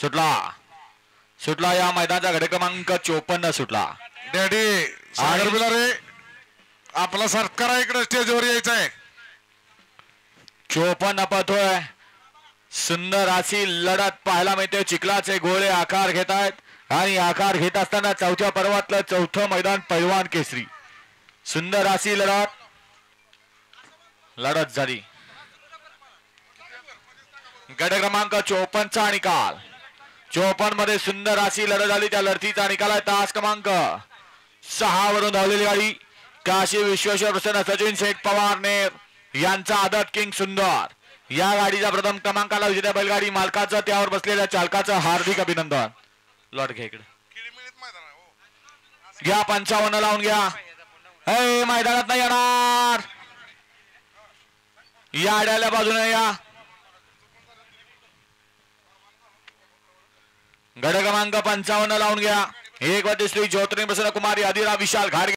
सुटला या मैदानाचा गट क्रमांक 54 सुटला. डॅडी सागर बिलारे आपला सरकार इकडे स्टेजवर यायचं आहे. 54 पळतोय. सुंदर अशी लढत पाहायला मिळते. चिखलाचे गोळे आकार घेत आहेत आणि आकार घेत असताना चौथ्या पर्वातलं चौथं मैदान पैलवान केसरी. सुंदर अशी लढत झाली. गट क्रमांक 54 चा निकाल. 54 मध्ये सुंदर अशी लढत झाली. त्या लढतीचा निकाल आहे तास क्रमांक 6 वरून धावलेली गाडी काशी विश्वेश्वर प्रसन्न सचिन शेठ पवार नेर यांचा आदत किंग सुंदर. या गाडीचा प्रथम क्रमांकाला विजेत्या बैलगाडी मालकाचं त्यावर बसलेल्या चालकाचं हार्दिक अभिनंदन. लॉट घ्या इकडे घ्या. 55 लावून घ्या. हे मैदानात नाही येणार. या आड्याला बाजूने या. गट क्रमांक 55 लावून घ्या. एक वाटे श्री ज्योतिर्लिंग प्रसन्न कुमारी आदिराव विशाल घाट